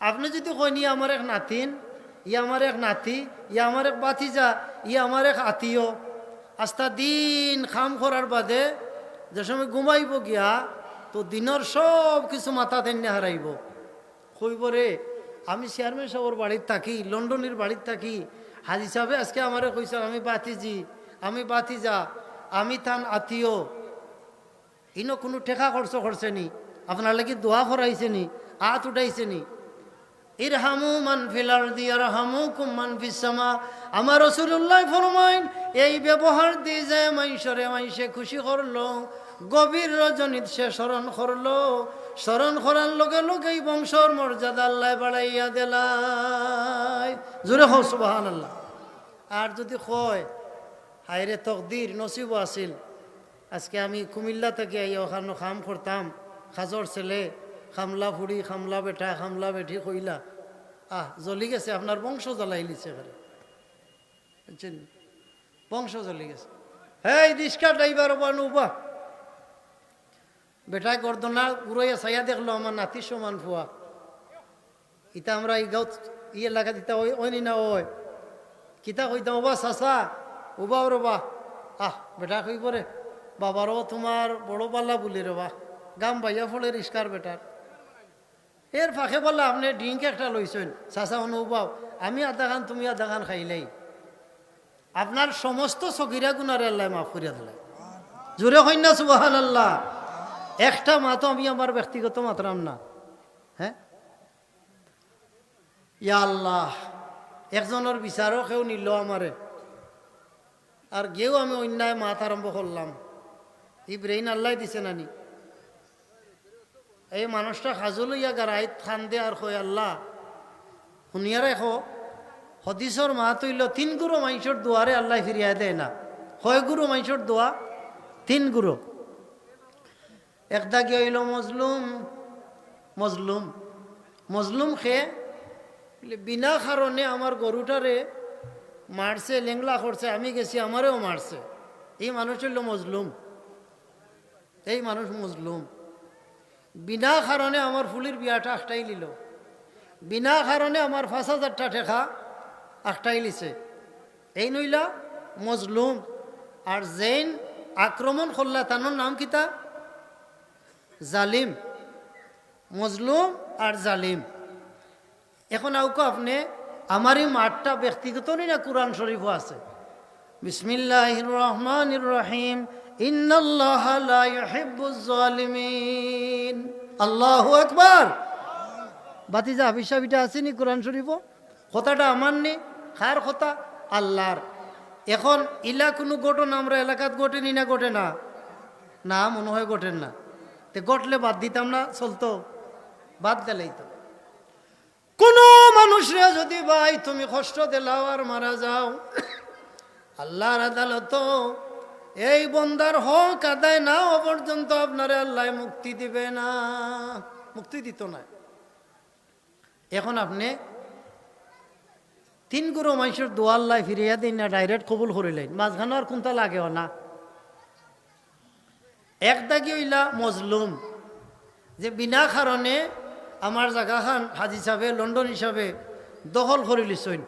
আপনি যদি কইনি আমার এক নাতিন, ই আমার এক নাতি, ই আমার এক বাতিজা, ই আমার এক আত্মীয়, আস্তা দিন খাম করার বাদে যে সময় ঘুমাইব গিয়া তো দিনের সব কিছু মাথা তেনে হারাইব। কইব রে আমি চেয়ারম্যান সাহেবের বাড়ির থাকি, লন্ডনের বাড়ির থাকি, হাজি সাহেবে আজকে আমারে কইছে আমি বাতিজি, আমি বাতিজা, আমি তান আত্মীয়, ইনো কোনো টেকা খরচ করছে নি, আপনার লাগি দোয়া করাইছে নি, হাত উঠাইছে নি। ইরহামু মান ফিল আরদি ইয়ারহামুকুম মান ফিস সামা। আমার রাসূলুল্লাহ ফরমাইন এই ব্যবহার দিয়ে যে মাইশে খুশি করলো, গভীর রজনীত সে স্মরণ করলো, স্মরণ করার লগে লগেই বংশর মর্যাদা আল্লাহ বাড়াইয়া দিলাই। জোরে হো সুবহানাল্লাহ। আর যদি কয় হায়রে তকদির নসিব আছিল, আজকে আমি কুমিল্লা থেকে ওখানে খাম করতাম, খাজর ছেলে, খামলা ফুড়ি, খামলা বেটা, খামলা বেঠি কইলা, জ্বলি গেছে, আপনার বংশ জ্বলাই লিছে ঘরে, বুঝছেন, বংশ জ্বলি গেছে। হ্যাঁ রিক্সা ড্রাইভার উবা বেটায় গর্দনা উড়াইয়া ছাইয়া দেখলো আমার নাতির সমান ফুয়া। ইতা আমরা এই গাঁত এলাকা দিতা ওই না ওই কিতা কইতাম ওবা চাচা ওবা রবা, বেটা কই পরে বাবারও তোমার বড় পাল্লা বলি রবা, গাম বাইয়া ফলে রিস্কার বেটার। এর ফাঁকে বললা আপনি ড্রিঙ্ক একটা লইছেন, চাচা অনুবাও আমি আধা খান তুমি আধা খান খাইলেই আপনার সমস্ত সগিরা গুনারে আল্লাহ মাফ করিয়া দিলে। জোরে হই না সুবহানাল্লাহ। একটা মাতো আমি আমার ব্যক্তিগত মাতরাম না। হ্যাঁ ইয়া আল্লাহ, একজনের বিচারও কেউ নিল আমারে, আর গেও আমি অন্যায় মাত আরম্ভ করলাম। এই ব্রেইন আল্লাহ দিছে নানি, এই মানুষটা খাজু লইয়া গাড়াইত খান দে আর কয় আল্লাহ শুনিয়া রেখো, হদিসর মা তৈল 3 গুরু মাইসর দোয়ারে আল্লাহ ফিরিয়া দেয় না। 6 গুরু মাইসর দোয়া 3 গুরু। একটা কি হইল মজলুম, মজলুম মজলুম খেয়ে বিনা কারণে আমার গরুটারে মারছে, লেংলা করছে, আমি গেছি আমারেও মারছে, এই মানুষ হইল মজলুম। এই মানুষ মজলুম। বিনা কারণে আমার ফুলির বিয়াটা আটটাই নিল, বিনা কারণে আমার 5,000টা টেকা আটটাই লিছে, এই নইলা মজলুম। আর জেন আক্রমণ করলা তানোর নাম কিতা? জালিম। মজলুম আর জালিম। এখন আউকো আপনি আমার এই মাঠটা ব্যক্তিগত না কুরআন শরীফও আছে। বিসমিল্লাহির রহমানির রহিম, ইন্নাল্লাহা লা ইউহিব্বুজ জালিমিন। আল্লাহু আকবার। বাতিজা হাফিজ আসেনি কোরআন শরীফও? কথাটা আমার নেই, কার কথা? আল্লাহর। এখন ইলা কোনো ঘটনা আমরা এলাকাত ঘটেনি না ঘটে না? না মনে হয় ঘটেন না। তে ঘটলে বাদ দিতাম না, চলতো? বাদ দিলেই তো। কোন মানুষরা যদি ভাই তুমি কষ্ট দিলাও আর মারা যাও, আল্লাহর আদালত এই বন্দার হক আদায় না হওয়া পর্যন্ত আপনারে আল্লাহ মুক্তি দিবে না, মুক্তি দিত না। এখন আপনি 3 গুরু মানুষের দোয়া আল্লাহ ফিরিয়া দিন না, ডাইরেক্ট কবুল করিলেন, মাঝখানে আর কোনটা লাগেও না। একটা কি হইলা মজলুম, যে বিনা কারণে আমার জায়গা খান হাজি হিসাবে লন্ডন হিসাবে দখল করে লিছইন।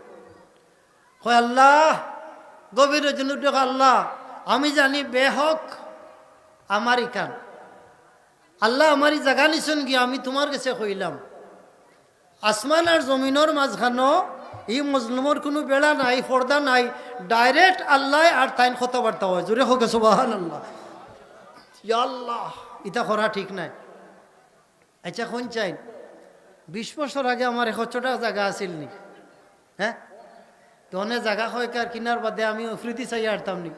হয় আল্লাহ গভীর জন্য আল্লাহ আমি জানি বেহক আমার ইকান, আল্লাহ আমারই জায়গা নিছুন গিয়ে আমি তোমার কাছে কইলাম। আসমান আর জমিনের মাঝখানো এই মজলুমের কোনো বেড়া নাই, পর্দা নাই, ডাইরেক্ট আল্লাহ আর তাইন কথাবার্তা হয়। জোরে হোক সুবহানাল্লাহ। ইয়া আল্লাহ, এটা করা ঠিক নাই। আচ্ছা কোন চাই 20 বছর আগে আমার 100টা জায়গা আছিল নি? হ্যাঁ তো অনেক জায়গা হয় কার কিনার বাদে আমি অফ্রিতি চাই আরতাম নি,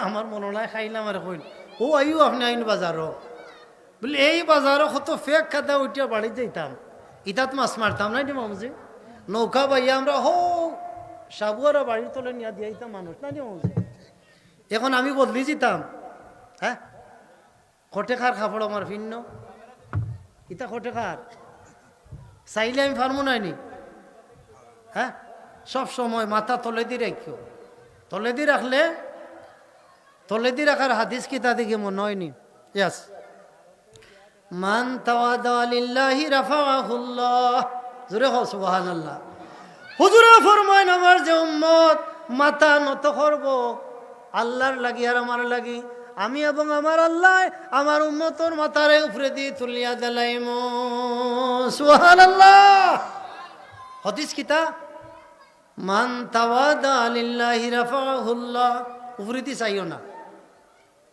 আমার মনে নাই খাইলাম আর কইল ও আইও আপনি আইন বাজারও বলে এই বাজারও কত ফেক খাতা উঠিয়া বাড়ি যাইতাম, ইতাত মাছ মারতাম নাই নি মামুজি, নৌকা বাইয়া আমরা হো সাবুয়ারা বাড়ির তলে নিয়ে দিয়াইতাম মানুষ না নি মামুজি। এখন আমি বদলি যেতাম। হ্যাঁ খটে খার খাপড় আমার ভিন্ন, ইতা খটে খার চাইলে আমি পারবো নাইনি। হ্যাঁ সব সময় মাথা তলে দিয়ে রাখিও, তলে দিয়ে রাখলে, তলে দিয়ে রাখার হাদিস কি তা দিকে মনে হয়নি? ইয়াস, মান তাওয়াদা লিল্লাহি রাফাআহুল্লাহ। জোরে হও সুবহানাল্লাহ। হুজুরে ফরমায় আমার যে উম্মত মাথা নত করব আল্লাহর লাগি আর আমার লাগি, আমি এবং আমার আল্লাহ আমার উম্মতর মাথারে উপরে দিয়ে তুলিয়া দিলাইম। সুবহানাল্লাহ। হাদিস কিতা মান তাওয়াদা লিল্লাহি রাফাহুল্লাহ। উপরে দিয়ে চাইও না,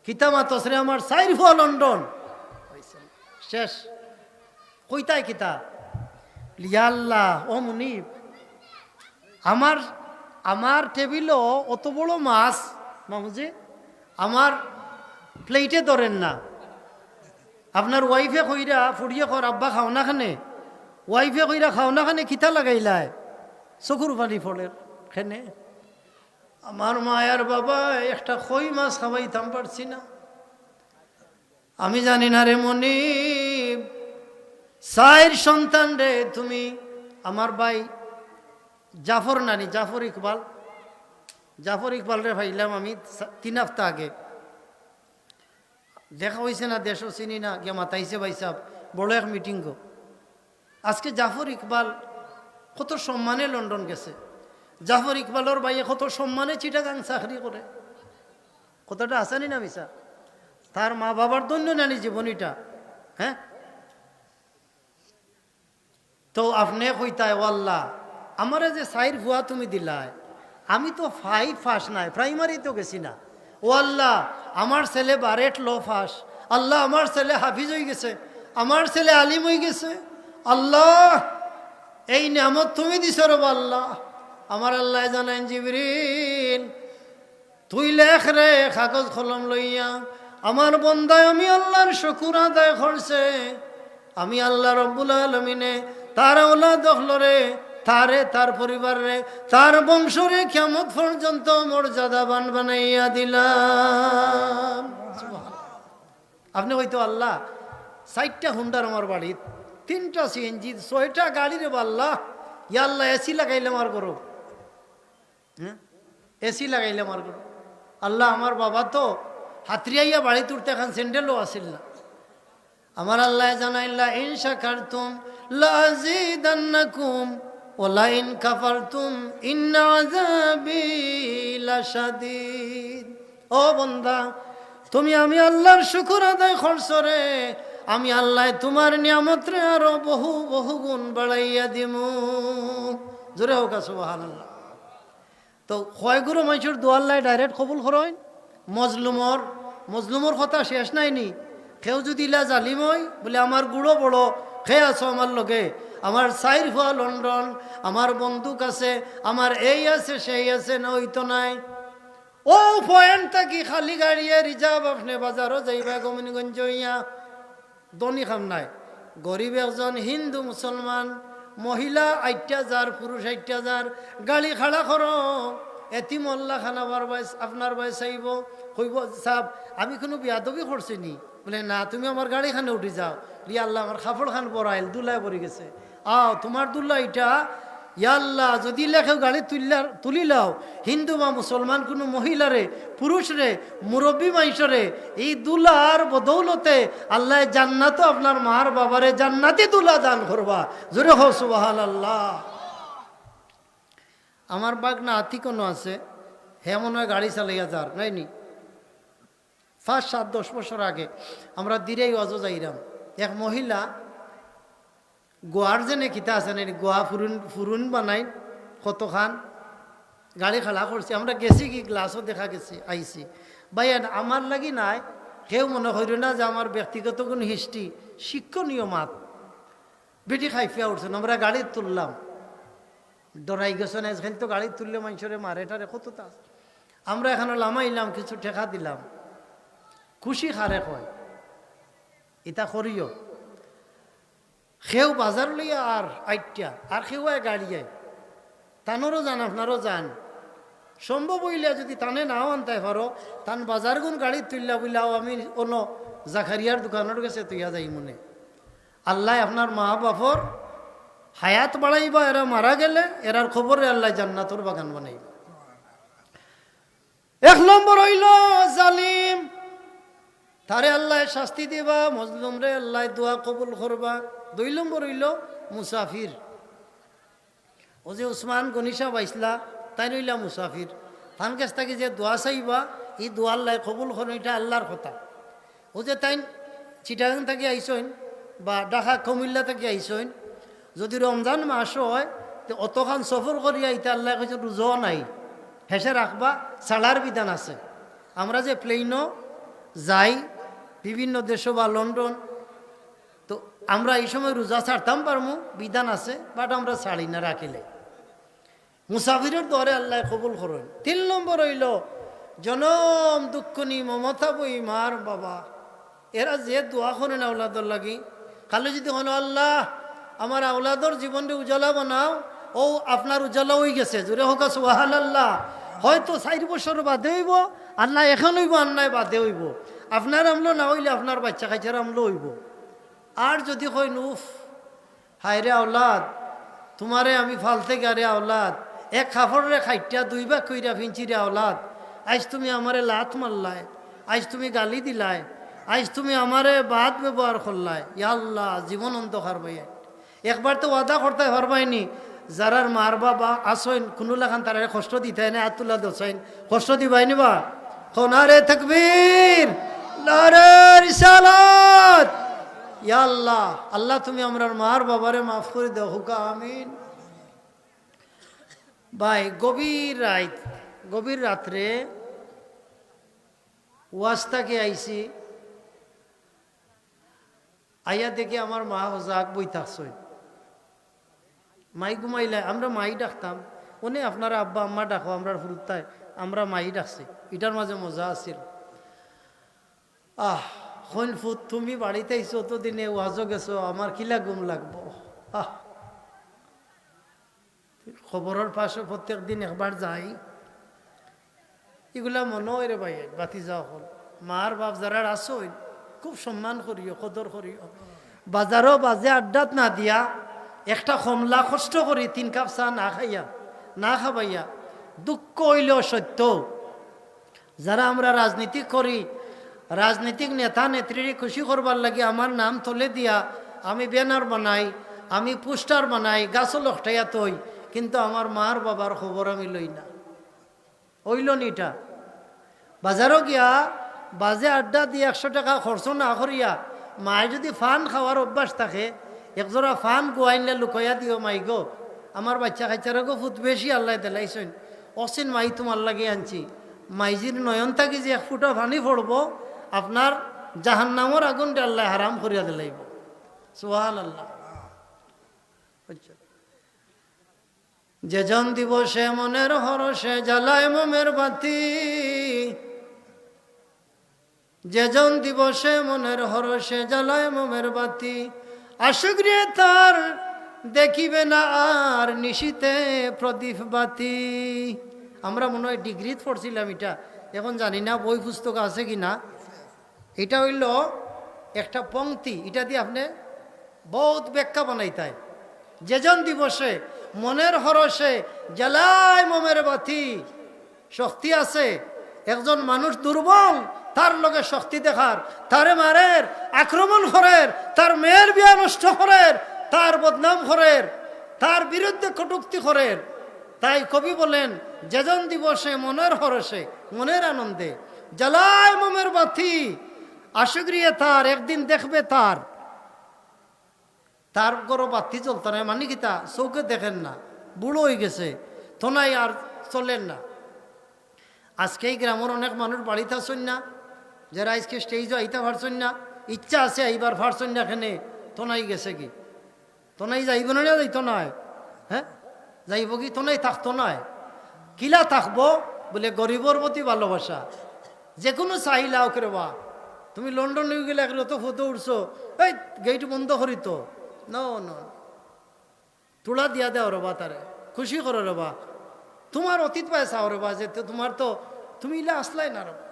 কিতা মাতসরে আমার সাইর ফল লন্ডন শেষ কইতাই কিতা লিয়া আল্লাহ ও মুনিব আমার আমার টেবিলও অত বড় মাছ মামুজি আমার প্লেটে ধরেন না। আপনার ওয়াইফে কইরা ফুড়িয়ে কর আব্বা খাও না খানে, ওয়াইফে কইরা খাও না খানে কিতা লাগাইলায় চকুর পানি ফলের খেনে। আমার মায়ার বাবা একটা কই মাছ খাওয়াইতাম পারছি না। আমি জানি না রে মনিব, চার সন্তান রে তুমি আমার ভাই জাফর নানি জাফর ইকবাল রে ভাইলাম আমি 3 হপ্তাহ আগে। দেখা হয়েছে না, দেশও চিনি না, গিয়ে মাতাইছে ভাই সাহেব বড় এক মিটিং গো। আজকে জাফর ইকবাল কত সম্মানে লন্ডন গেছে, জাফর ইকবালর ভাইয়ে কত সম্মানে চিটাগাং চাকরি করে। কতটা আসানি না মিশা, তার মা বাবার দন্য নানি জীবনীটা। হ্যাঁ, তো আপনি কইতায় ও আল্লাহ আমারে যে সাইর ভুয়া তুমি দিলায়, আমি তো 5 ফাঁস নাই, প্রাইমারি তো গেছি না। ও আল্লাহ আমার ছেলে বারেট লো ফাঁস, আল্লাহ আমার ছেলে হাফিজ হয়ে গেছে, আমার ছেলে আলিম হয়ে গেছে। আল্লাহ এই নিয়ামত তুমি দিছ রব আল্লাহ। আমার আল্লাহ জানাইন জিবরিল তুই লেখ রে কাগজ কলম লইয়া, আমার বন্দায় আমি আল্লাহর শুকর আদায় করছে, আমি আল্লাহ রব্বুল আলামিনে তার ওলাদ দখল রে, তারে তার পরিবার রে তার বংশ রে কিয়ামত পর্যন্ত মর্যাদাবান বানাইয়া দিলাম। আপনি হয়তো আল্লাহ 4টা হুন্ডার আমার বাড়ির, 3টা সিএনজি, 6টা গাড়ি রে আল্লাহ। ইয়া আল্লাহ এসি লাগাইলাম আর করো, হ্যাঁ এসি লাগাইলাম আর করো। আল্লাহ আমার বাবা তো হাতরিয়াইয়া বাড়ি তুলতে এখন স্যান্ডেলও আসিল না। আমার আল্লাহ জানাইলা ইন শাকারতুম লাযিদান্নাকুম ওয়া ইন কাফারতুম ইন্না আযাবি লাশাদীদ। ও বান্দা তুমি আমি আল্লাহর শুকর আদায় করছো রে, আমি আল্লাহ তোমার নিয়ামত রে আরো বহু বহু গুণ বাড়াইয়া দিমু। জোরে হোক সুবহানাল্লাহ। তো কয়গুলো মানুষের দোয়াল্লাই ডাইরেক্ট কবুল করেন। মজলুমর কথা শেষ নাইনি। কেউ যদি ইলা জালিম হয় বলে আমার গুড়ো বড় খেয়ে আছো আমার লগে, আমার সাইর হওয়া লন্ডন, আমার বন্দুক আছে, আমার এই আছে সেই আছে, না ওই তো নাই। ও পয়েন্ট থাকি খালি গাড়িয়ে রিজার্ভ আপনি বাজারও যাইবা গোবিন্দগঞ্জ হইয়া দনি খাম নাই। গরিব একজন হিন্দু মুসলমান মহিলা 8,000 পুরুষ 8,000 গাড়ি খাড়া করো, এতি মোল্লা খানাবার বয়স আপনার বয়স আইব কইব সাহেব আমি কোনো বিয়াদবি করছি নি, বলে না তুমি আমার গাড়িখানে উঠে যাও। রিয়া আল্লাহ আমার কাপড় খান পরাইল দুলায় পড়ে গেছে, আও তোমার দুল্লা এটা ইয়াল্লাহ যদি লেখেও গাড়ি তুলিলাও হিন্দু বা মুসলমান কোনো মহিলারে পুরুষরে মুরব্বী মাইশরে এই দুলার বদৌলতে আল্লাহ জান্নাত আপনার মার বাবারে জান্নাতি দুলা দান করবা। জোরে হো সুবহানাল্লাহ। আমার বাগনা হাতি কোনো আছে, হে মনে হয় গাড়ি চালাইয়া যার নাইনি। 5-7-10 বছর আগে আমরা দিরেই অজ যাইরাম, এক মহিলা গোয়ার যে কিতা আছে না গোয়া ফুরুন বানাই কত খান গাড়ি খালা করছি, আমরা গেছি কি গ্লাসও দেখা গেছি আইছি। ভাই আমার লাগি নাই, কেউ মনে করি না যে আমার ব্যক্তিগত কোনো হিস্ট্রি, শিক্ষণীয় মাত বেটি খাইফিয়া উঠছেন। আমরা গাড়ি তুললাম, ডরাই গেছেন এখানে তো গাড়ি তুললে মানুষরে মারে টারে কত তা। আমরা এখানে লামাইলাম, কিছু ঠেকা দিলাম, খুশি খারে কয় এটা করিও। সেও বাজার লইয়া আর 8টা আর সেও গাড়িয়ে তানোরও যান আপনারও যান, সম্ভব হইলে যদি তানে নাও আনতে পারো তান বাজার গুণ গাড়ি তুললা বললাও আমি অন্য জাকারিয়ার দোকানের গেছে তুইয়া যাই মনে। আল্লাহ আপনার মা বাপর হায়াত বাড়াইবা, এরা মারা গেলে এরার খবরে আল্লাহ জান্নাতুর বাগান বানাইবা। 1 নম্বর হইল জালিম, তারে আল্লাহ শাস্তি দিবা, মজলুম রে আল্লাহ দোয়া কবুল করবা। 2 নম্বর হইল মুসাফির, ও যে উসমান গনি সাহেব আইসলা তাই নইলা মুসাফির ফান কাছ থেকে যে দোয়া চাইবা এই দোয়া আল্লাহ কবুল করেন, এটা আল্লাহর কথা। ও যে তাই চিটাগাং থেকে আইসইন বা ঢাকা কুমিল্লা থেকে আইসইন, যদি রমজান মাস হয় তো অতখান সফর করিয়া ইতা আল্লাহ কিছু রোজাও নাই, হেসে রাখবা ছাড়ার বিধান আছে। আমরা যে প্লেনও যাই বিভিন্ন দেশ বা লন্ডন, তো আমরা এই সময় রোজা ছাড়তাম পারমু, বিধান আছে, বাট আমরা ছাড়ি না রাখিলে। মুসাফিরের দরে আল্লাহ কবুল করেন। 3 নম্বর হইল জনম দুঃখনি মমতা বই মার বাবা, এরা যে দোয়া করেন আওলাদর লাগি, খালি যদি হলো আল্লাহ আমার আওলাদর জীবনটা উজালা বানাও, ও আপনার উজালা হয়ে গেছে, জোরে হোক সুবহানাল্লাহ। হয়তো 4 বছর বাদে হইব, আল্লাহ এখন হইব, আন্নায় বাদে হইব, আপনার আমলো না হইলে আপনার বাচ্চা কাচ্চার আমলো হইব। আর যদি কই নুফ হায় রে আওলাদ, তোমারে আমি ফালতে গারে আওলাদ, এক কাপড়ে খাইটা 2 ভাগ কইরা ফিনছি রে আওলাদ, আজ তুমি আমারে লাত মারলায়, আজ তুমি গালি দিলায়, আজ তুমি আমারে বাদ ব্যবহার করলায়, ইয়া আল্লাহ জীবন অন্ধকার ভাইয়া। একবার তো ওয়াদা করতে পারবাইনি, যারার মার বাবা আসইন কোনো লাখান তারা কষ্ট দিতে না, আতুল্লাহ দোসাইন কষ্ট দিবাইনি বা খনারে তাকবীর নারে রিসালাত। ইয়া আল্লাহ, আল্লাহ তুমি আমরার মার বাবারে মাফ করে দাও, হুকা আমিন। ভাই গভীর রাত্রে ওয়াস্তাকে আইছি, আইয়া দেখি আমার মা হজাক বই থাকছই, মাই ঘুমাইলে, আমরা মাই ডাকতাম, উনি আপনারা আব্বা আম্মা ডাকো, আমরা ফুরুত্তায় আমরা মাই ডাকছি, এটার মাঝে মজা আছিল। হইন ফুত তুমি বাড়িতে আইছো, অতদিনে ওয়াজও গেছো, আমার কিলা ঘুম লাগবো। খবরের পাশে প্রত্যেক দিন একবার যাই, এগুলা মনে হয় রে ভাই, বাতি যাওয়া হল মার বাপ যারা আসো খুব সম্মান করিও, কদর করিও। বাজারও বাজে আড্ডাত না দিয়া একটা কমলা কষ্ট করি 3 কাপ চা না খাবাইয়া দুঃখ হইলেও সত্য। যারা আমরা রাজনীতি করি, রাজনীতিক নেতা নেত্রীর খুশি করবার লাগে আমার নাম তুলে দিয়া আমি ব্যানার বানাই, আমি পোস্টার বানাই, গাছও লকটাইয়া তৈ, কিন্তু আমার মার বাবার খবর আমি লই না। হইল নিটা বাজারও গিয়া বাজে আড্ডা দিয়ে 100 টাকা খরচ না করিয়া, মায়ে যদি ফান খাওয়ার অভ্যাস থাকে, একজোড়া ফান গোয়াইনলে লুকাইয়া দিও, মাই গো আমার বাচ্চা কাচ্চারা গো ফুট বেশি আল্লাহ দিলাইছেন, অসিন মাই তোমার লাগে আনছি, মাইজির নয়ন থাকি যে 1 ফুটা পানি পড়বো, আপনার জাহান্নামর আগুনটা আল্লাহ হারাম করিয়া দিলাইব। সুবহানাল্লাহ। যেজন দিবসে মনের হরসে জ্বালায় মোমের বাতি, যেজন দিবসে মনের হরসে জ্বালায় মোমের বাতি, আশুক রে তার দেখিবে না আর নিশিতে প্রদীপ বাতি। আমরা মনে হয় ডিগ্রি পড়ছিলাম এটা, এখন জানি না বই পুস্তক আছে কি না। এটা হইল একটা পংক্তি, এটা দিয়ে আপনি বহুত ব্যাখ্যা বানাইতায়। যেজন দিবসে মনের হরসে জ্বালায় মোমের বাতি, শক্তি আছে, একজন মানুষ দুর্বল, তার লগে শক্তি দেখার, তারে মারের, আক্রমণ করের, তার মেয়ের বিয়া নষ্ট করের, তার বদনাম করের, তার বিরুদ্ধে কটূক্তি করের। তাই কবি বলেন যেজন দিবসে মনের হরসে, মনের আনন্দে জ্বালায় মোমের বাতি, আশুগরিয়ে তার একদিন দেখবে তার গরো বাতি চলতো না, মানে কি তা চৌকে দেখেন না, বুড়ো হয়ে গেছে, তোনাই আর চলেন না। আজকে এই গ্রামের অনেক মানুষ বাড়িতে আসেন না, যারা আজকে স্টেজও আইতে পারছেন না, ইচ্ছা আছে এইবার পারছেন না, এখানে তোনাই গেছে কি, তোনাই যাইব না, যাইতো নয়, হ্যাঁ যাইব কি, তোনাই থাকতো নয়, কিলা থাকবো বলে গরিবর প্রতি ভালোবাসা, যে কোনো চাহিলা ওকে বা তুমি লন্ডন নিয়ে গেলে একলো তো ফটো উঠছো, এই গেট বন্ধ করি তো, ন তোলা দিয়া দেও রবা, তারে খুশি করো রবা, তোমার অতীত পয়সা রবা, যে তোমার তো তুমি ইলা আসলাই না রবা।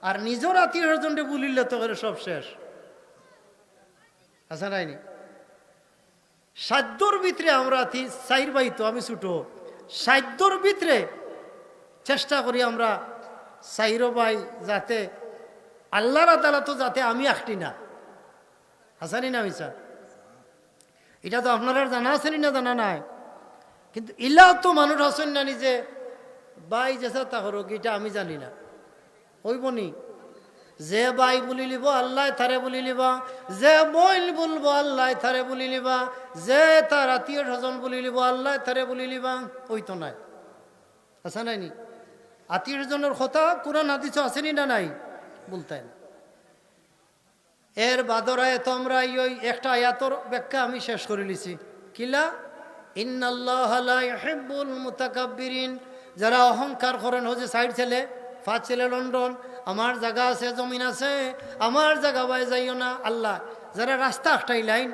আর নিজের আত্মীয় স্বজনকে বলিলে তো করে সব শেষ আসা নাইনি। সাধ্যর ভিতরে আমরা 4 ভাই, তো আমি ছুটো, সাধ্যর ভিতরে চেষ্টা করি আমরা 4 ভাই যাতে আল্লাহর আদালত যাতে আমি একটি না, হাসানি না মিশা, এটা তো আপনারা জানা আছেনি না জানা নাই। কিন্তু ইলাও তো মানুষ আসেন না নিজে বাই যেসা তা করো এটা আমি জানি না হইব নি যে বাই বলি লিব আল্লাহ তারে বলি লিবা যে বোন বলবো আল্লাহ তারে বলি লিবা যে তার আত্মীয় স্বজন বলি লিব আল্লাহ তারে বলি লিবা ওই তো নাই আচ্ছা নাই নি আত্মীয় স্বজনের কথা কোরআন হাদিসে আসেনি না নাই বলতে না এর বাদরায় তোমরা ওই একটা আয়াতর ব্যাখ্যা আমি শেষ করে লিছি কিলা ইন্নাল্লাহা লা ইউহিব্বুল মুতাকাব্বিরিন যারা অহংকার করেন হচ্ছে সাইড ছেলে ফাঁচ ছেলে লন্ডন আমার জায়গা আছে জমিন আছে আমার জায়গা বাই যাইও না আল্লাহ যারা রাস্তা একটাই লাইন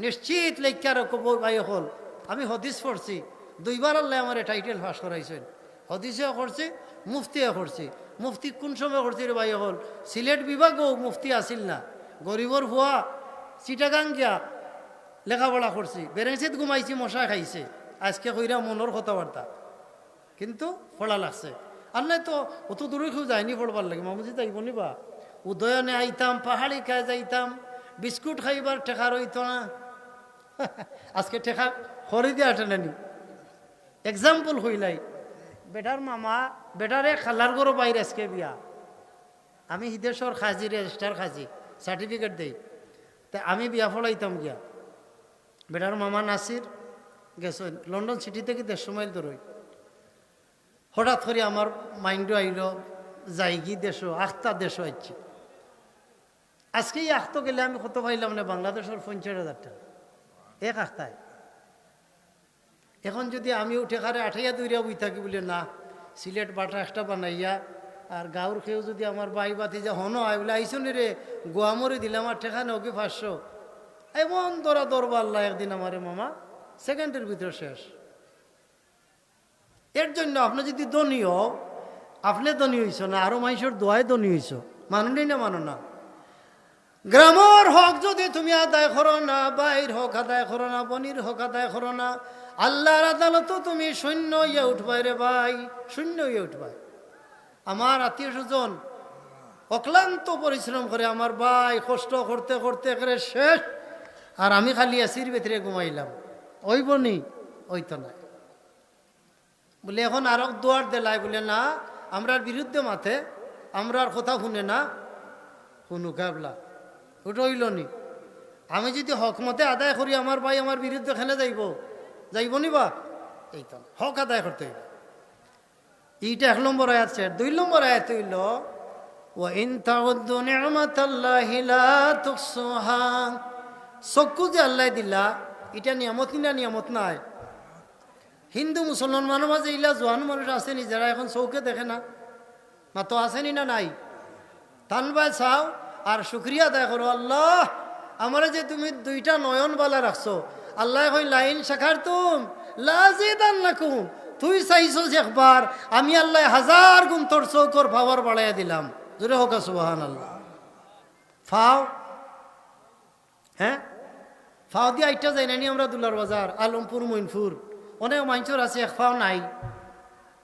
নিশ্চিত লেখার কবর বাই হল আমি হদিস পড়ছি 2 বার আল্লাহ আমার টাইটেল ফাঁস করাইছেন হদিসেও করছি মুফতিও করছি মুফতি কোন সময় করছি রে বাই হল সিলেট বিভাগও মুফতি আসিল না গরিবর ভুয়া চিটাগাং গিয়া লেখাপড়া করছি বেরেঞ্চিত ঘুমাইছি মশা খাইছে আজকে কইরা মনের কথাবার্তা কিন্তু পড়া লাগছে আর নাই তো অত দূরে কেউ যায়নি পড়বার লাগে মামুজি যাইব নি বা উদয়নে আইতাম পাহাড়ি খাই যাইতাম বিস্কুট খাইবার ঠেকা রইতো না আজকে ঠেকা খরি দিয়ে আটে নানি এক্সাম্পল হইলাই বেটার মামা বেটারে খালার গরো বাইরে আজকে বিয়া আমি হিদেশ্বর খাজি রেজিস্টার খাজি সার্টিফিকেট দেই তা আমি বিয়া ফলাইতাম গিয়া বেটার মামা নাসির গেছ লন্ডন সিটি থেকে 150 মাইল দূর হঠাৎ করে আমার মাইন্ডও আইল যাই কি দেশ আখতা দেশ আইছি আজকে এই আখতো গেলে আমি কত পাইলাম না বাংলাদেশের 50,000 টাকা এক আখতায় এখন যদি আমি উঠে খারে 8,200 বই থাকি বলে না সিলেট বাটা একটা বানাইয়া আর গাঁর খেয়েও যদি আমার বাই বাতি যে হনো আই বলে আইসনি রে গোয়ামরে দিলে আমার ঠেকা নকি 500 এমন দরা দরবা আল্লাহ একদিন আমারে মামা সেকেন্ডের ভিতরে শেষ এর জন্য আপনি যদি ধনীয় আপনি ধনী হইছ না আরো মানুষের দোয়ায় ধনী হইছ মানুনই না মানো না গ্রামের হক যদি তুমি আদায় করো না বাইর হক আদায় করো না বনির হক আদায় করো না আল্লাহর আদালত তুমি শূন্য ইয়ে উঠবাই রে ভাই শূন্য ইয়ে উঠবাই আমার আত্মীয় স্বজন অক্লান্ত পরিশ্রম করে আমার ভাই কষ্ট করতে করতে করে শেষ আর আমি খালি এসির ভিতরে ঘুমাইলাম ওই বনি ওই তো নাই বলে এখন আরো দোয়ার দেলাই বলে না আমরার বিরুদ্ধে মাথে আমরার কথা শুনে না শুনু কাবলা ওটা হইল নি আমি যদি হক মতে আদায় করি আমার ভাই আমার বিরুদ্ধে খেলে যাইব নি বা এই তো হক আদায় করতে হইব এইটা 1 নম্বর আয়াত 2 নম্বর আয়াত হইল ওয়া ইন তাউদ্দু নি'মাতাল্লাহি লা তুহসুহা চক্ষু যে আল্লাহ দিলা এটা নিয়ামত না নিয়ামত নাই হিন্দু মুসলমান মানুষ মাঝে ইলা জোয়ান মানুষ আসেনি যারা এখন চৌকে দেখে না মাতো আসেনি না নাই তানবাই চাও আর শুক্রিয়া আদায় করো আল্লাহ আমার যে তুমি 2টা নয়ন বালা রাখছো আল্লাহ কই লাইন শাখার তুম লাজিদান্নাকুম তুই চাইছো একবার আমি আল্লাহ 1000 গুণ তোর চৌকর পাওয়ার বাড়াইয়া দিলাম জোরে হোক সুবহানাল্লাহ ফাও হ্যাঁ ফাও দিয়ে আইটা যাই নানি আমরা দুলার বাজার আলমপুর মইনপুর অনেক মানুষের আছে এক ফাও নাই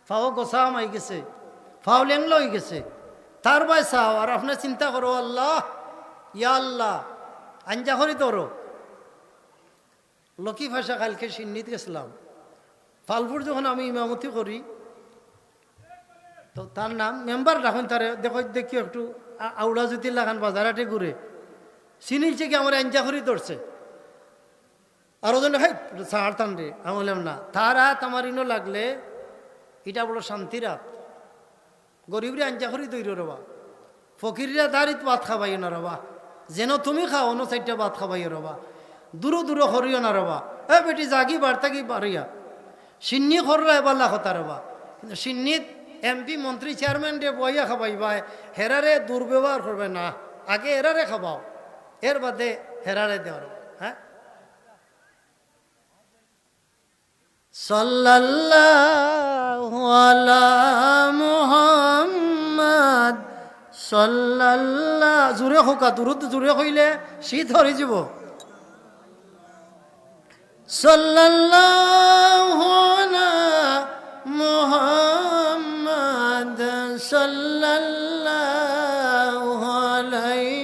ফাও গোসাও মাই গেছে ফাও লেংলো হয়ে গেছে তার বাই চাও আর আপনার চিন্তা করো আল্লাহ ইয়া আল্লাহ আঞ্জা করি তোরো লকি ভাষা কালকে সিন্নিত গেছিলাম ফালপুর যখন আমি ইমামতি করি তো তার নাম মেম্বার রাখুন তারে দেখো দেখি একটু আউড়া জুতি লাগান বাজারাটে ঘুরে চিনিলছে কি আমার আঞ্জা করি ধরছে আরো জন হাই সার টান রে আমি বললাম না তার হাত আমার ইনো লাগলে এটা বলো শান্তি রাত গরিবরে আঞ্জা করি দৈর রবা ফকিররা দাঁড়িত ভাত খাবাইও না রবা যেন তুমি খাও অন্য 4টা ভাত খাবাইও রবা দূর দূর হরিও না রবা এ বেটি জাগি বার্তা কি বাড়িয়া সিন্নি খররা এবাল্লা কথা রবা কিন্তু সিন্নিত এমপি মন্ত্রী চেয়ারম্যান রে বইয়া খাবাইবা হেরারে দুর্ব্যবহার করবে না আগে এরারে খাবাও এর বাদে হেরারে দেওয়ার হ্যাঁ সাল্লাল্লাহু আলা মুহাম্মদ সাল্লাল্লাহু জুরে হোকা দুরুদ জুরে হইলে শীত হরি যাব সাল্লাল্লাহু আলা মুহাম্মদ সাল্লাল্লাহু আলাইহি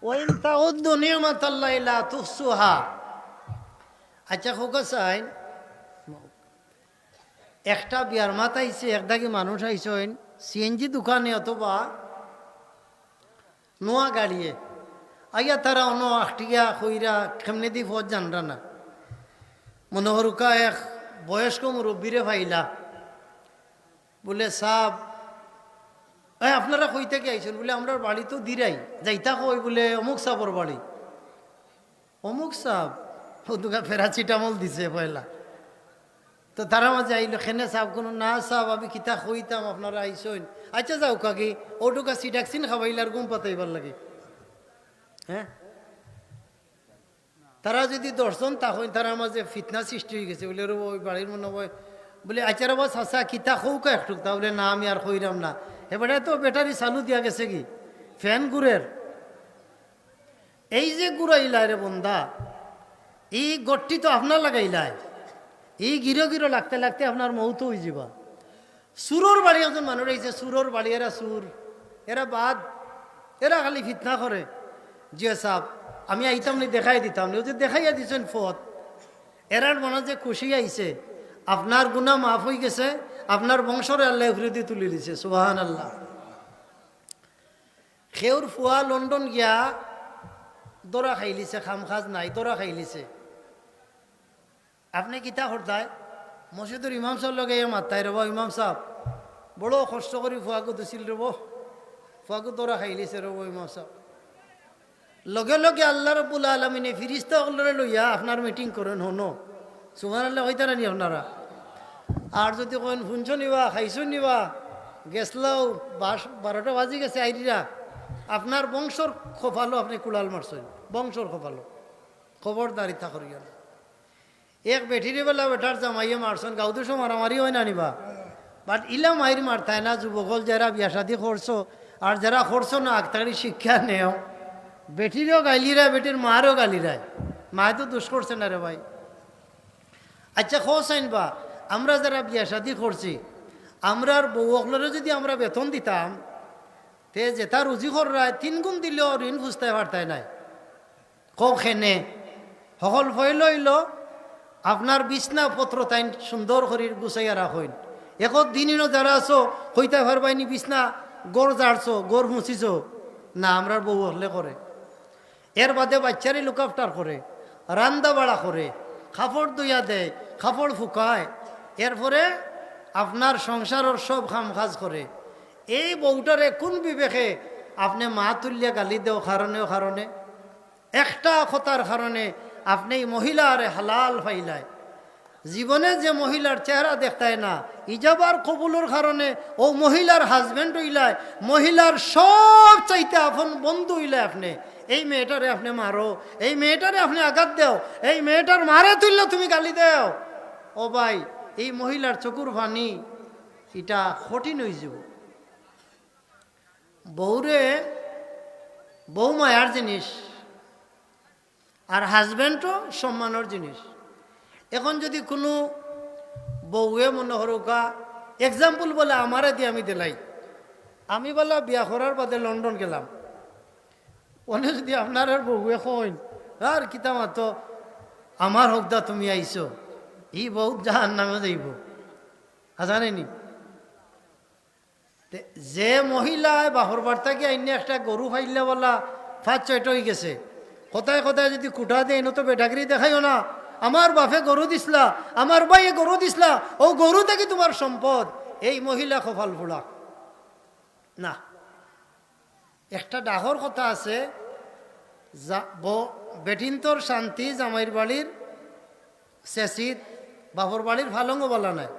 ওয়া ইন তাউদ্দু নি'মাতাল্লাহি লা তুহসুহা আচ্ছা খোকা চাইন একটা বিয়ার মাত আইছে একদাকি মানুষ আইসেন সিএনজি দোকানে অথবা নোয়া গাড়িয়ে আইয়া তারা অন্য আখটিয়া কইরা কেমনে দি ফজ জানরা না মনোহরুকা এক বয়স্ক মুরব্বীরে ভাইলা বলে সাব আপনারা কই থেকে আইছেন বলে আমরা বাড়ি তো দিরাই যাইতা কই বলে অমুক সাবর বাড়ি অমুক সাব ওদুকা প্যারাসিটামল দিছে পয়লা তো তারা মাঝে আইলো খেনে সাব কোনো না সাব আমি কিতা কইতাম আপনারা আইসেন আচ্ছা যাও কাকি ওটুকা সিডাক্সিন খাবাইলার ঘুম পাতাইবার লাগে হ্যাঁ তারা যদি দর্শন তখন তারা মাঝে ফিতনা সৃষ্টি হয়ে গেছে বলে ওই বাড়ির মনে হয় বলে আচ্ছা বাস আসা কিতা খৌকা একটু তা বলে না আমি আর কইরাম না এবারে তো ব্যাটারি চালু দিয়া গেছে কি ফ্যান ঘুরের এই যে ঘুরাইলাই রে বন্ধা এই গট্টি তো আপনার লাগাইলাই এই গিরো গিরো লাগতে লাগতে আপনার মৌত হয়ে যাবা সুরর বাড়ি একজন মানুষ রয়েছে সুরর বাড়ি এরা সুর এরা বাদ এরা খালি ফিতনা করে জিয়া সাহ আমি আইতাম নি দেখাই দিতাম নি ও যে দেখাইয়া দিছেন ফত এরার মনে যে খুশি আইছে আপনার গুনাহ মাফ হয়ে গেছে আপনার বংশরে আল্লাহ ফিরিদি তুলে দিছে সুবহান আল্লাহ খেউর ফুয়া লন্ডন গিয়া দরা খাইলিছে খামখাজ নাই দরা খাইলিছে আপনি কিতা করতায় মসজিদের ইমাম সাহেব লগে মাত্তাই রব ইমাম সাহেব বড় কষ্ট করে ফুয়াকে দিছিল রব ফুয়াকে দরা খাইলিছে রব ইমাম সাহেব লগে লগে আল্লাহ রব্বুল আলমিনে ফিরিস্তা সকলরে লইয়া আপনার মিটিং করেন হনো সুবহানাল্লাহ হইতারা নি আপনারা আর যদি কেন শুনছ নিবা খাইছ নিবা গেছলাও 12টা বাজি গেছে আইরিরা আপনার বংশর খোফালো আপনি কুলাল মারছেন বংশর খোফালো খবরদারি থাকরিয়া এক বেঠিরে বেলা বেটার জামাইয়ে মারছেন গাউদুসো মারামারি হয় না নিবা বাট ইলা মাইর মারতায় না যুবকল যারা বিয়া শাদি করছো আর যারা করছো না আক্তারি শিক্ষা নেও বেটিরও গাইলিরা বেটির মারও গালিরায় মায় তো দোষ করছে না রে ভাই আচ্ছা খোসাইন বা আমরা যারা বিয়া শাদি করছি আমরার বউকলরে যদি আমরা বেতন দিতাম তে যেটা রুজি করায় 3 গুণ দিলেও ঋণ ফুসতে পারতায় নাই খেনে সকল ফইল হইল আপনার বিছনা পত্র তাই সুন্দর করে গুছাইয়া রাখইন একত দিনও যারা আছো কইতে পারবাইনি বিছনা গড় জাড়ছো গড় মুছিছো না আমরার বউ হলে করে এর বাদে বাচ্চারই লুক আফটার করে রান্দা বাড়া করে কাপড় ধুইয়া দেয় কাপড় ফুকায় এরপরে আপনার সংসারের সব কাম কাজ করে এই বউটারে কোন বিবেকে আপনি মা তুলিয়া গালি দেও কারণে একটা কথার কারণে আপনি মহিলার হালাল ফাইলায় জীবনে যে মহিলার চেহারা দেখতায় না ইজাবার কবুলের কারণে ও মহিলার হাজব্যান্ড হইলায় মহিলার সব চাইতে আপন বন্ধু হইলায় আপনি এই মেয়েটারে আপনি মারো এই মেয়েটারে আপনি আঘাত দেও এই মেয়েটার মারে তুললে তুমি গালি দেও ও ভাই এই মহিলার চকুর পানি এটা কঠিন হয়ে যাব বউরে বউ মায়ার জিনিস আর হাজব্যান্ডও সম্মানের জিনিস এখন যদি কোনো বউয়ে মনে হরকা এক্সাম্পল বলে আমারে দিয়ে আমি দিলাই আমি বলা বিয়া করার বাদে লন্ডন গেলাম ওনে যদি আপনার আর বউয়ে কইন আর কিতা মাতো আমার হকদা তুমি আইছো ই বউ জাহান নামে যাইব জানেনি যে মহিলায় বাহর বার্তা গিয়ে আইনে একটা গরু ফাইলে বলা 5-6টা হয়ে গেছে কোথায় কোথায় যদি কুটা দেয় এনে তো বেটাগিরি দেখাইও না আমার বাপে গরু দিসলা আমার ভাইয়ে গরু দিসলা ও গরু থেকে তোমার সম্পদ এই মহিলা কপাল ফোড়া না একটা ডাহর কথা আছে বেটিন্তর শান্তি জামাইর বাড়ির শেষিত বাপর বাড়ির ফালঙ্গ বলা নাই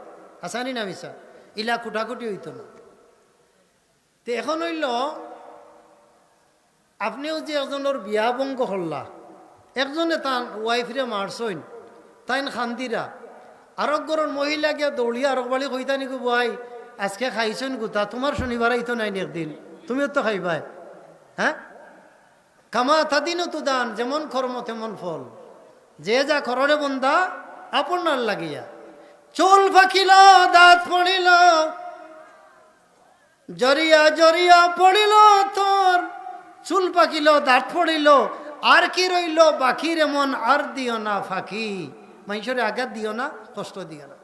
আসানি না মিশা ইলা কুটাকুটি হইতো না তো এখন হইল আপনিও যে একজনের বিয়া বঙ্গ হল্লা একজনে তান ওয়াইফরে মারছইন তাইন খান্দিরা আরক গরর মহিলা গিয়া দৌড়িয়া আরক বাড়ি কইতা নিকু বই আজকে খাইছইন গুতা তোমার শনিবার আইতো নাই একদিন তুমিও তো খাইবাই হ্যাঁ কামা তাদিনও তো দান যেমন কর্ম তেমন ফল যে যা কররে বন্দা আপনার লাগিয়া চুল ফাঁকিল দাঁত পড়িল জরিয়া জরিয়া পড়িল তোর চুল পাকিল দাঁত পড়িল আর কি রইল বাকির এমন আর দিও না ফাঁকি মানুষের আঘাত দিও না, কষ্ট দিও না।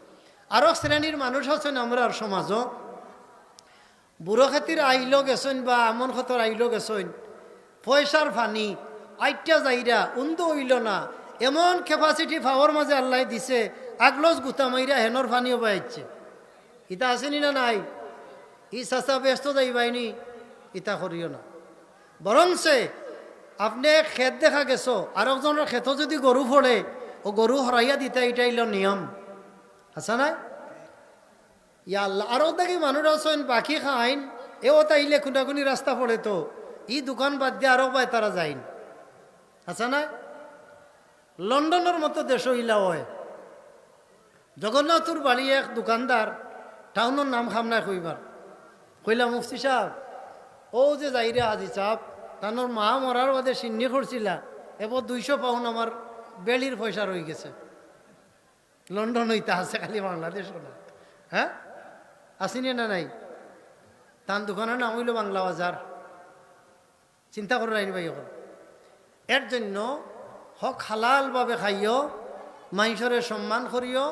আরও শ্রেণীর মানুষ আছেন আমরা আর সমাজও, বুড়ো খাতির আইলো গেছেন বা আমন খতর আইলো গেছেন, পয়সার ফানি আইটা যাইরা উন্দ হইল না, এমন ক্যাপাসিটি পাওয়ার মাঝে আল্লাহ দিছে, আগলস গুতা মাইরা হেনর ফানিও পাইছে। ইতা আসেনি না নাই? ই চাচা ব্যস্ত যাইবাইনি, ইতা করিও না। বরংসে আপনি ক্ষেত দেখা গেছো, আর একজনের ক্ষেত যদি গরু ফোড়ে, ও গরু হরাইয়া দিতে, এটা হইল নিয়ম, আচ্ছা নাই? ইয়া আল্লাহ, আরও দেখি মানুষ আছেন বাকি খাইন, এও তাইলে খুনাখুনি রাস্তা পড়ে তো ই দোকান বাদ দিয়ে আরও পায় তারা যাইন, আচ্ছা না? লন্ডনের মতো দেশ হইলা হয়, জগন্নাথপুর বাড়ি এক দোকানদার, টাউনের নাম খাম নাই কইবার, কইলা মুফতি সাহেব ও যে যাইরে আজি চাপ তানোর মা মরার বাদে সিন্নি করছিলা, এবার 200 পাউন্ড আমার বেলির পয়সা রয়ে গেছে। লন্ডন হইতে আছে, খালি বাংলাদেশ না, হ্যাঁ আসিনি না নাই? তার দোকানের নাম হইল বাংলা বাজার। চিন্তা করে রাইনি ভাই, এখন এর জন্য হক হালালভাবে খাইও, মানুষের সম্মান করিও।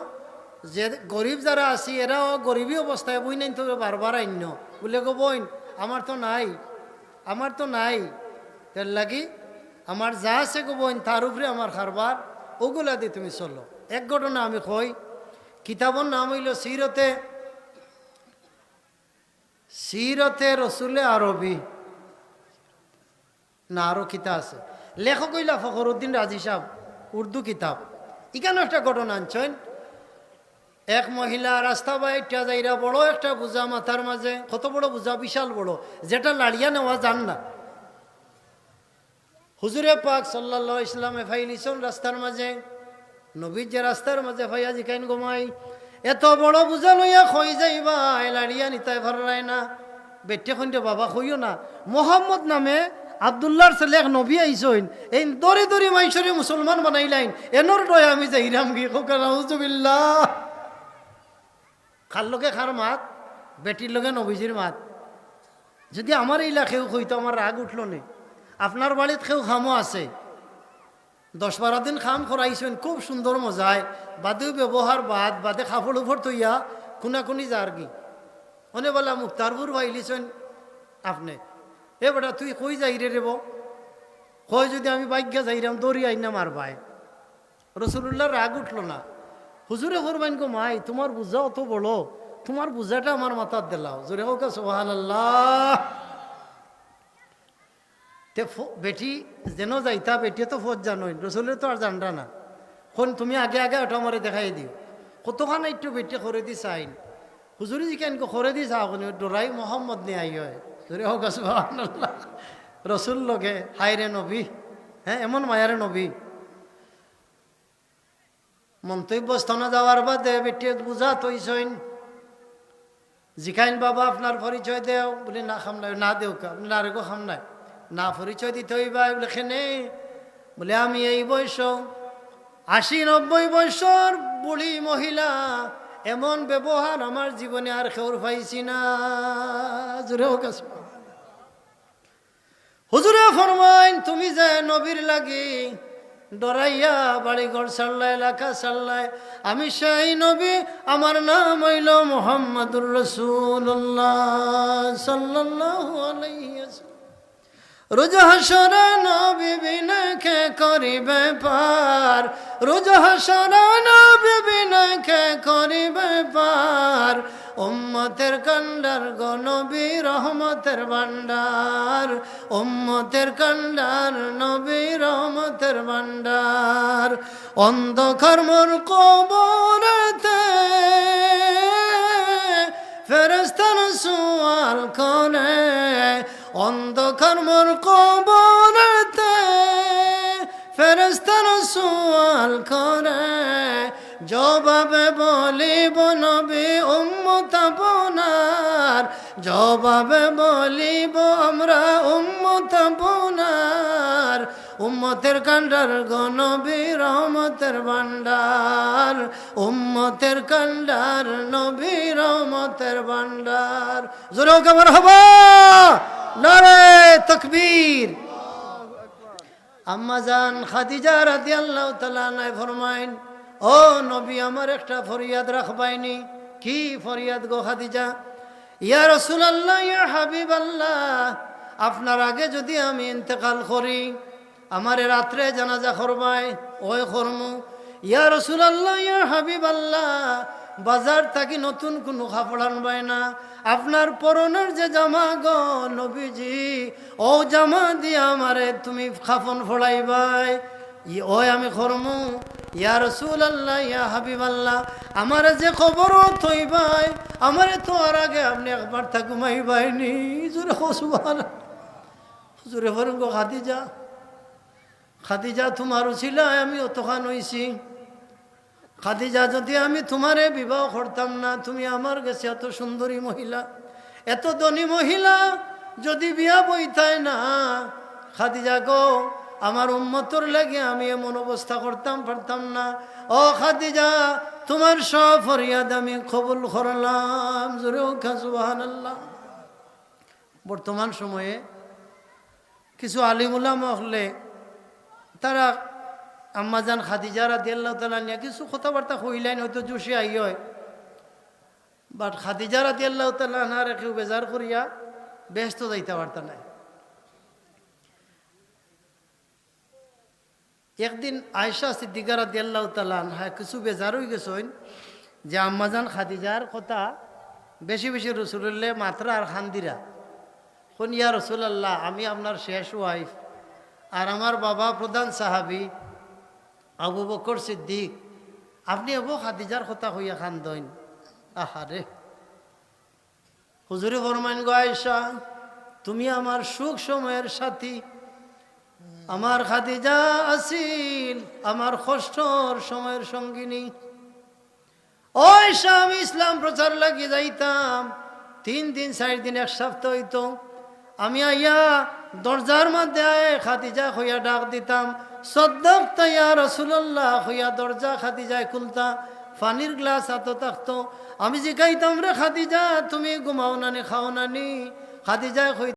যে গরিব যারা আছি এরাও গরিবী অবস্থায় বই নাই তো বারবার আইন বলে গো বইন আমার তো নাই, আমার তো নাই, তার লাগি আমার যা আছে গো বইন তার উপরে আমার খারবার, ওগুলা দিয়ে তুমি চলো। এক ঘটনা আমি কই, কিতাবর নাম হইল সিরতে রসুলে আরবি না, আরো কিতাব আছে, লেখক হইলা ফখরুদ্দিন রাজি সাহেব, উর্দু কিতাব। এখানে একটা ঘটনা আনছেন, এক মহিলা রাস্তা বাইটা যাইরা বড় একটা বোঝা মাথার মাঝে, কত বড় বোঝা, বিশাল বড়, যেটা লাড়িয়া নেওয়া যান না। হুজুরে পাক সাল্লাল্লাহু আলাইহি ইসলামে ফাইলিছন রাস্তার মাঝে, নবীর যে রাস্তার মাঝে ফাইয়া জিকাইন গোমাই, এত বড় বোঝা লইয়া খই যাইবা, লাড়িয়া নিতাই ভারায় না। বেটে খন্ডে বাবা কইও না, মোহাম্মদ নামে আবদুল্লাহর ছেলে এক নবী আইসইন, এই দরে দরে মাইসরে মুসলমান বানাইলাইন, এনর ডয় আমি যাইরাম গি নাউজুবিল্লাহ। খার লগে খার মাত, বেটির লগে নবীজির মাত। যদি আমার এইলা খেউ হইতো আমার রাগ উঠলো নে। আপনার বাড়িত খেউ খামও আছে, 10-12 দিন খাম খরাইছেন, খুব সুন্দর মজায়, বাদেও ব্যবহার বাদে খাফড় উপর তৈয়া খুনাখুনি যার কি অনে বলা মুক্তারপুর ভাইলিছেন আপনি, এ বেটা তুই কই যাই রে রেব, কই যদি আমি বাইজ্ঞা যাইরাম দৌড়ি আইনা মার ভাই। রসুল্লাহ রাগ উঠলো না। হুজুরে ফরমাইন গো মাই, তোমার বুঝা অত বড়, তোমার বুঝাটা আমার মাথার দিলাও, জোরে হোক সুবহানাল্লাহ। তে বেটি যেন যাইতা, বেটি তো ফোজ জানোই, রসুলের তো আর জানরা না, কোন তুমি আগে আগে ওটা আমার দেখাই দিও, কতখান একটু বেটি করে দি চাইন। হুজুরি জি কেন করে দি চাও, ডোরাই মোহাম্মদ নিয়ে আই হয়, জোরে হোক সুবহানাল্লাহ। রসুল লগে হায়রে নবী, হ্যাঁ এমন মায়ারে নবী। মন্তব্য স্থানে যাওয়ার বাদে বেটি বুঝা তৈছইন, জিখাইন বাবা আপনার পরিচয় দেও, বলে না খাম নাই, না দেও কা, না রে গো খাম নাই, না পরিচয় দিতে হইবা, বলে খেনে, বলে আমি এই বয়স 80-90 বছর বুড়ি মহিলা, এমন ব্যবহার আমার জীবনে আর খেউর পাইছি না, জোরে হোক। হুজুরে ফরমাইন তুমি যে নবীর লাগি ডরাইয়া বাড়ি ঘর সাল্লাই, এলাকা সাল্লাই, আমি সেই নবী, আমার নাম হইল মুহাম্মাদুর রাসূলুল্লাহ সাল্লাল্লাহু আলাইহি ওয়াসাল্লাম। রোজ হাসরে নবী বিনা কে করিবে পার, রোজ হাসরে নবী বিনা কে করিবে পার, উম্মতের কান্ডার গো নবী রহমতের ভান্ডার, উম্মতের কান্ডার নবী রহমতের ভান্ডার। অন্ধকার মোর কবরেতে ফেরেশতারা সুয়াল করে, অন্ধকার মোর কবরেতে ফেরেশতারা সুয়াল করে, জবাবে বলিব নবী উম্মত আপনার, জবাবে বলিব আমরা উম্মত আপনার, উম্মতের কান্ডার গো নবী রহমতের ভান্ডার, উম্মতের কান্ডার নবী রহমতের ভান্ডার। জোরে কবর হবা, নারে তাকবীর। আম্মা জান খাদিজা রাদিয়াল্লাহু তাআলা আনহা ফরমাইন, ও ও নবী আমার একটা ফরিয়াদ রাখবাইনি। কি ফরিয়াদ গো খাদিজা? ইয়া রাসূলুল্লাহ ইয়া হাবিবাল্লাহ, আপনার আগে যদি আমি ইন্তেকাল করি, আমারে রাত্রে জানাজা করবাই, ওই করমু। ইয়া রাসূলুল্লাহ ইয়া হাবিবাল্লাহ, বাজার থাকি নতুন কোনো কাপড় আনবাই না, আপনার পরনের যে জামা গো নবীজি, ও জামা দিয়ে আমারে তুমি কাফন ফোড়াইবাই, ওই আমি করমু। ইয়া রাসূলুল্লাহ ইয়া হাবিবাল্লাহ, আমারে যে খবরও থইবাই, আমারে তো আর আগে আপনি একবার তা ঘুমাইবাইনি। জোরে সুবহানাল্লাহ, জোরে বলুন গো খাদিজা। খাদিজা তোমারও ছিল, আমি অতখান হইছি। খাদিজা যদি আমি তোমারে বিবাহ করতাম না, তুমি আমার কাছে এত সুন্দরী মহিলা, এত ধনী মহিলা যদি বিয়া বইতাই না, খাদিজা গো আমার উম্মতর লাগে আমি এমন অবস্থা করতাম পারতাম না। ও খাদিজা, তোমার সব ফরিয়াদ আমি কবুল করলাম। জোরে সুবহানাল্লাহ। বর্তমান সময়ে কিছু আলিম উলামা হলে তারা আম্মাজান খাদিজা রাদিয়াল্লাহু তাআলা নিয়ে কিছু কথাবার্তা কইলেন, হয়তো জোশে আই হয়, বাট খাদিজা রাদিয়াল্লাহু তাআলা আনহার কেউ বেজার করিয়া ব্যস্ত যাইতে পারত না। একদিন আয়েশা সিদ্দিকা রাদিয়াল্লাহু তাআলা আনহা কিছু বেজার হয়ে গেছেন যে আম্মাজান খাদিজার কথা বেশি বেশি রাসূলুল্লাহ মাত্রা আর খান্দিরা কোন, ইয়া রাসূলুল্লাহ আমি আপনার শেষ ওয়াইফ, আর আমার বাবা প্রধান সাহাবী আবু বকর সিদ্দিক, আপনি এবো খাদিজার কথা হইয়া খান্দইন। আহারে, হুজুরে ফরমাইন গো আয়েশা, তুমি আমার সুখ সময়ের সাথী, আমার খাদিজা আছিল আমার কষ্টর সময়ের সঙ্গিনী। ওই আমি ইসলাম প্রচার লাগিয়ে যাইতাম, 3 দিন 4 দিন 1 সপ্তাহ হইতো, আমি আইয়া দরজার মধ্যে আয় খাদিজা হইয়া ডাক দিতাম, সদ্দাক্তা ইয়া রাসূলুল্লাহ হইয়া দরজা খাদিজায় খুলতা, পানির গ্লাস হাতে থাকতো, আমি জিগাইতাম রে খাদিজা তুমি ঘুমাও নানি খাও নানি, খাদিজায়